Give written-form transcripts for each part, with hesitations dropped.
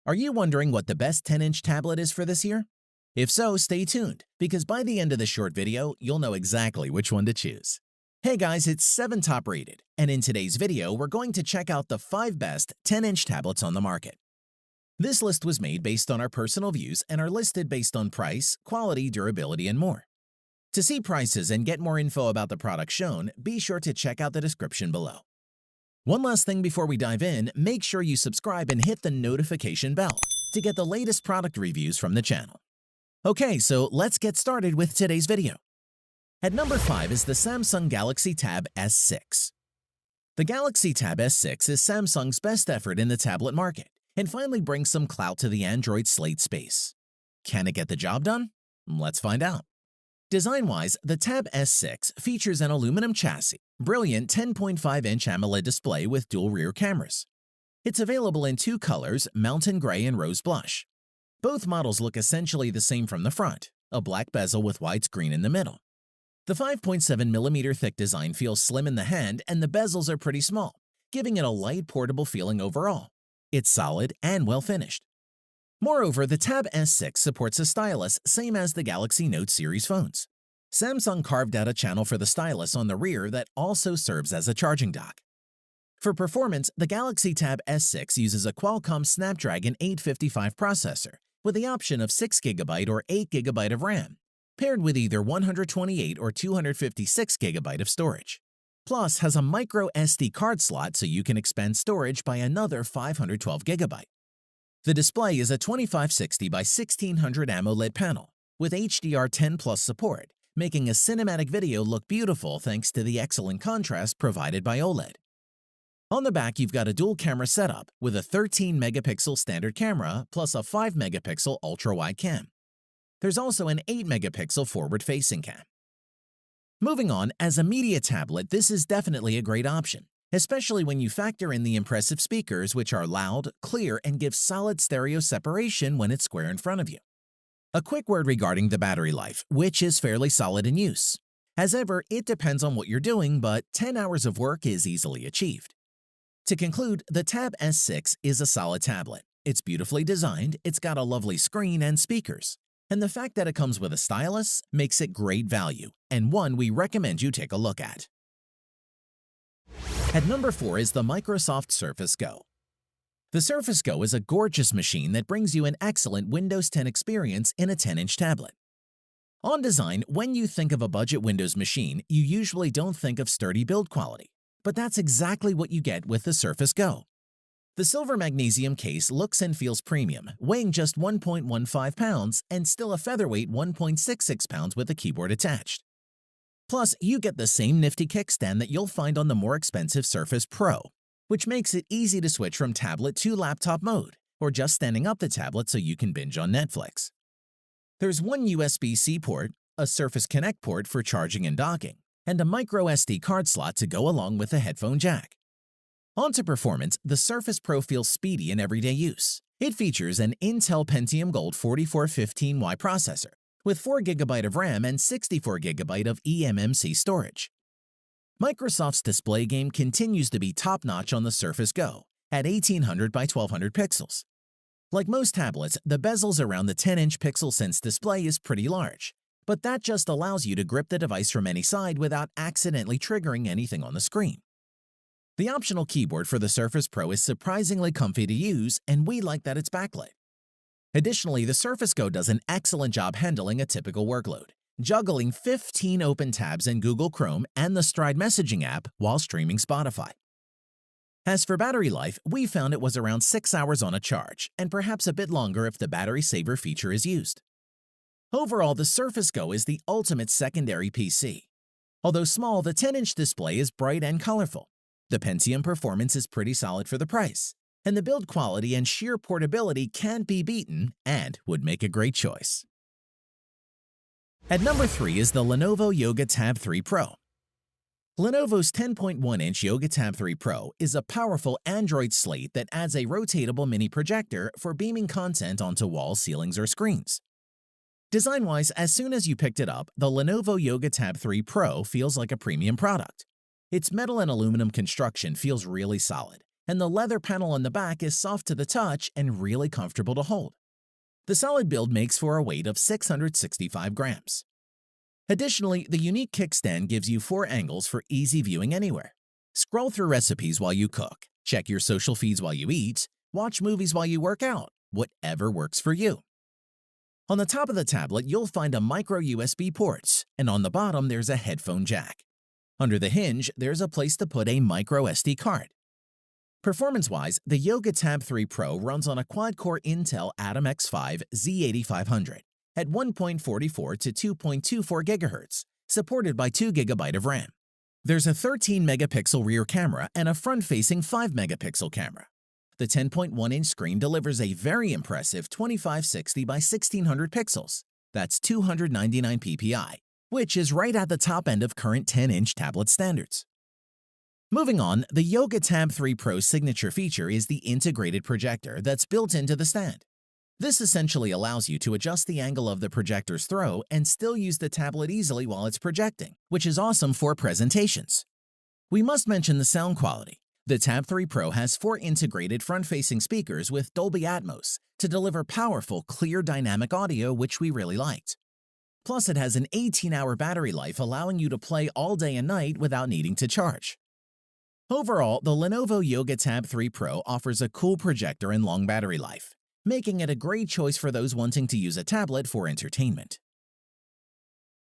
Are you wondering what the best 10-inch tablet is for this year? If so, stay tuned, because by the end of the short video, you'll know exactly which one to choose. Hey guys, it's 7 Top Rated, and in today's video, we're going to check out the 5 best 10-inch tablets on the market. This list was made based on our personal views and are listed based on price, quality, durability, and more. To see prices and get more info about the product shown, be sure to check out the description below. One last thing before we dive in, make sure you subscribe and hit the notification bell to get the latest product reviews from the channel. Okay, so let's get started with today's video. At number 5 is the Samsung Galaxy Tab S6. The Galaxy Tab S6 is Samsung's best effort in the tablet market and finally brings some clout to the Android slate space. Can it get the job done? Let's find out. Design-wise, the Tab S6 features an aluminum chassis, brilliant 10.5-inch AMOLED display with dual rear cameras. It's available in 2 colors, mountain gray and rose blush. Both models look essentially the same from the front, a black bezel with widescreen in the middle. The 5.7mm thick design feels slim in the hand and the bezels are pretty small, giving it a light, portable feeling overall. It's solid and well-finished. Moreover, the Tab S6 supports a stylus same as the Galaxy Note series phones. Samsung carved out a channel for the stylus on the rear that also serves as a charging dock. For performance, the Galaxy Tab S6 uses a Qualcomm Snapdragon 855 processor with the option of 6GB or 8GB of RAM, paired with either 128 or 256GB of storage. Plus, has a micro SD card slot so you can expand storage by another 512GB. The display is a 2560 by 1600 AMOLED panel with HDR10 Plus support, making a cinematic video look beautiful thanks to the excellent contrast provided by OLED. On the back, you've got a dual camera setup with a 13-megapixel standard camera plus a 5-megapixel ultra-wide cam. There's also an 8-megapixel forward-facing cam. Moving on, as a media tablet, this is definitely a great option, especially when you factor in the impressive speakers, which are loud, clear, and give solid stereo separation when it's square in front of you. A quick word regarding the battery life, which is fairly solid in use. As ever, it depends on what you're doing, but 10 hours of work is easily achieved. To conclude, the Tab S6 is a solid tablet. It's beautifully designed, it's got a lovely screen and speakers, and the fact that it comes with a stylus makes it great value, and one we recommend you take a look at. At number 4 is the Microsoft Surface Go. The Surface Go is a gorgeous machine that brings you an excellent Windows 10 experience in a 10-inch tablet. On design, when you think of a budget Windows machine, you usually don't think of sturdy build quality, but that's exactly what you get with the Surface Go. The silver magnesium case looks and feels premium, weighing just 1.15 pounds and still a featherweight 1.66 pounds with a keyboard attached. Plus, you get the same nifty kickstand that you'll find on the more expensive Surface Pro, which makes it easy to switch from tablet to laptop mode, or just standing up the tablet so you can binge on Netflix. There's one USB-C port, a Surface Connect port for charging and docking, and a micro SD card slot to go along with the headphone jack. On to performance, the Surface Pro feels speedy in everyday use. It features an Intel Pentium Gold 4415Y processor, with 4GB of RAM and 64GB of eMMC storage. Microsoft's display game continues to be top-notch on the Surface Go at 1800 by 1200 pixels. Like most tablets, the bezels around the 10-inch PixelSense display is pretty large, but that just allows you to grip the device from any side without accidentally triggering anything on the screen. The optional keyboard for the Surface Pro is surprisingly comfy to use, and we like that it's backlit. Additionally, the Surface Go does an excellent job handling a typical workload, juggling 15 open tabs in Google Chrome and the Stride messaging app while streaming Spotify. As for battery life, we found it was around 6 hours on a charge, and perhaps a bit longer if the battery saver feature is used. Overall, the Surface Go is the ultimate secondary PC. Although small, the 10-inch display is bright and colorful. The Pentium performance is pretty solid for the price, and the build quality and sheer portability can't be beaten and would make a great choice. At number 3 is the Lenovo Yoga Tab 3 Pro. Lenovo's 10.1-inch Yoga Tab 3 Pro is a powerful Android slate that adds a rotatable mini projector for beaming content onto walls, ceilings, or screens. Design-wise, as soon as you picked it up, the Lenovo Yoga Tab 3 Pro feels like a premium product. Its metal and aluminum construction feels really solid, and the leather panel on the back is soft to the touch and really comfortable to hold. The solid build makes for a weight of 665 grams. Additionally, the unique kickstand gives you 4 angles for easy viewing anywhere. Scroll through recipes while you cook, check your social feeds while you eat, watch movies while you work out, whatever works for you. On the top of the tablet, you'll find a micro USB port, and on the bottom there's a headphone jack. Under the hinge, there's a place to put a micro SD card. Performance-wise, the Yoga Tab 3 Pro runs on a quad-core Intel Atom X5 Z8500 at 1.44 to 2.24 GHz, supported by 2 GB of RAM. There's a 13-megapixel rear camera and a front-facing 5-megapixel camera. The 10.1-inch screen delivers a very impressive 2560 by 1600 pixels. That's 299 ppi, which is right at the top end of current 10-inch tablet standards. Moving on, the Yoga Tab 3 Pro's signature feature is the integrated projector that's built into the stand. This essentially allows you to adjust the angle of the projector's throw and still use the tablet easily while it's projecting, which is awesome for presentations. We must mention the sound quality. The Tab 3 Pro has 4 integrated front-facing speakers with Dolby Atmos to deliver powerful, clear dynamic audio, which we really liked. Plus, it has an 18-hour battery life, allowing you to play all day and night without needing to charge. Overall, the Lenovo Yoga Tab 3 Pro offers a cool projector and long battery life, making it a great choice for those wanting to use a tablet for entertainment.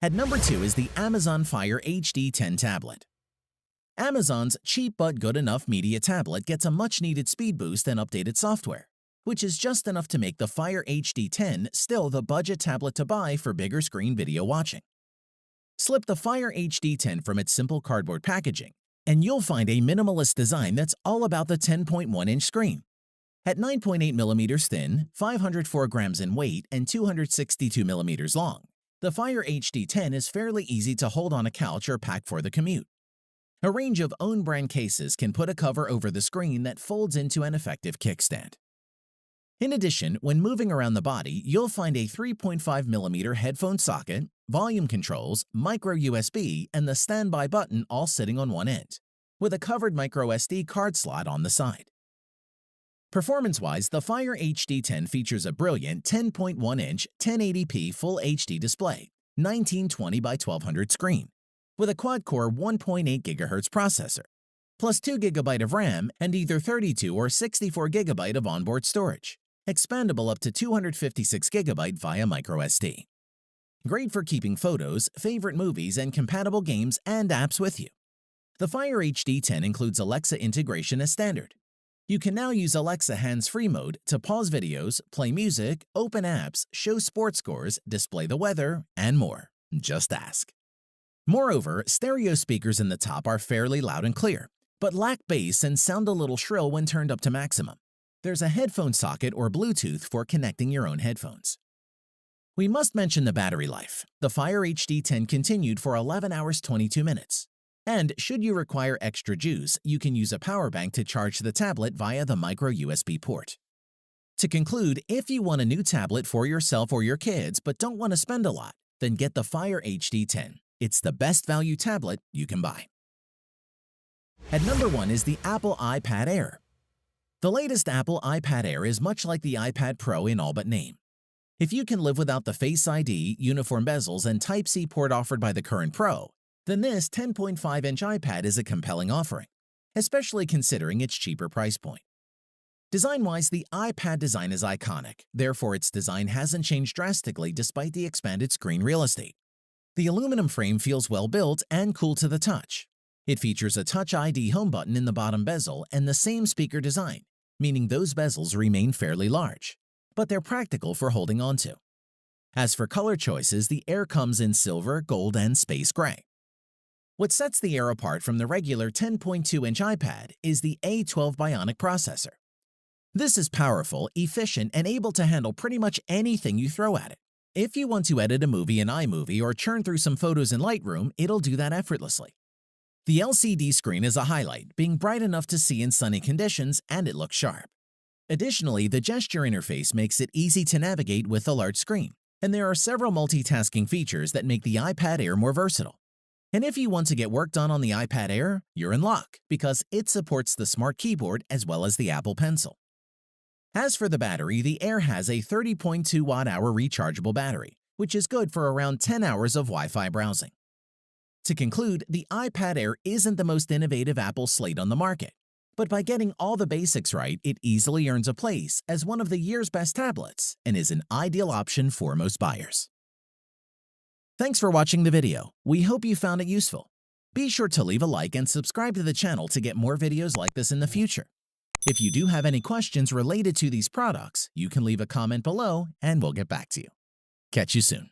At number 2 is the Amazon Fire HD 10 tablet. Amazon's cheap but good enough media tablet gets a much-needed speed boost and updated software, which is just enough to make the Fire HD 10 still the budget tablet to buy for bigger screen video watching. Slip the Fire HD 10 from its simple cardboard packaging, and you'll find a minimalist design that's all about the 10.1-inch screen. At 9.8 millimeters thin, 504 grams in weight, and 262 millimeters long, the Fire HD 10 is fairly easy to hold on a couch or pack for the commute. A range of own-brand cases can put a cover over the screen that folds into an effective kickstand. In addition, when moving around the body, you'll find a 3.5mm headphone socket, volume controls, micro USB, and the standby button all sitting on one end, with a covered micro SD card slot on the side. Performance-wise, the Fire HD 10 features a brilliant 10.1-inch 1080p Full HD display, 1920 by 1200 screen, with a quad-core 1.8 GHz processor, plus 2 GB of RAM and either 32 or 64 GB of onboard storage, expandable up to 256 GB via microSD. Great for keeping photos, favorite movies, and compatible games and apps with you. The Fire HD 10 includes Alexa integration as standard. You can now use Alexa hands-free mode to pause videos, play music, open apps, show sports scores, display the weather, and more. Just ask. Moreover, stereo speakers in the top are fairly loud and clear, but lack bass and sound a little shrill when turned up to maximum. There's a headphone socket or Bluetooth for connecting your own headphones. We must mention the battery life. The Fire HD 10 continued for 11 hours 22 minutes. And should you require extra juice, you can use a power bank to charge the tablet via the micro USB port. To conclude, if you want a new tablet for yourself or your kids but don't want to spend a lot, then get the Fire HD 10. It's the best value tablet you can buy. At number 1 is the Apple iPad Air. The latest Apple iPad Air is much like the iPad Pro in all but name. If you can live without the Face ID, uniform bezels, and Type-C port offered by the current Pro, then this 10.5-inch iPad is a compelling offering, especially considering its cheaper price point. Design-wise, the iPad design is iconic, therefore its design hasn't changed drastically despite the expanded screen real estate. The aluminum frame feels well-built and cool to the touch. It features a Touch ID home button in the bottom bezel and the same speaker design, meaning those bezels remain fairly large, but they're practical for holding onto. As for color choices, the Air comes in silver, gold, and space gray. What sets the Air apart from the regular 10.2-inch iPad is the A12 Bionic processor. This is powerful, efficient, and able to handle pretty much anything you throw at it. If you want to edit a movie in iMovie or churn through some photos in Lightroom, it'll do that effortlessly. The LCD screen is a highlight, being bright enough to see in sunny conditions, and it looks sharp. Additionally, the gesture interface makes it easy to navigate with a large screen, and there are several multitasking features that make the iPad Air more versatile. And if you want to get work done on the iPad Air, you're in luck because it supports the Smart Keyboard as well as the Apple Pencil. As for the battery, the Air has a 30.2 watt-hour rechargeable battery, which is good for around 10 hours of Wi-Fi browsing. To conclude, the iPad Air isn't the most innovative Apple slate on the market, but by getting all the basics right, it easily earns a place as one of the year's best tablets and is an ideal option for most buyers. Thanks for watching the video. We hope you found it useful. Be sure to leave a like and subscribe to the channel to get more videos like this in the future. If you do have any questions related to these products, you can leave a comment below and we'll get back to you. Catch you soon.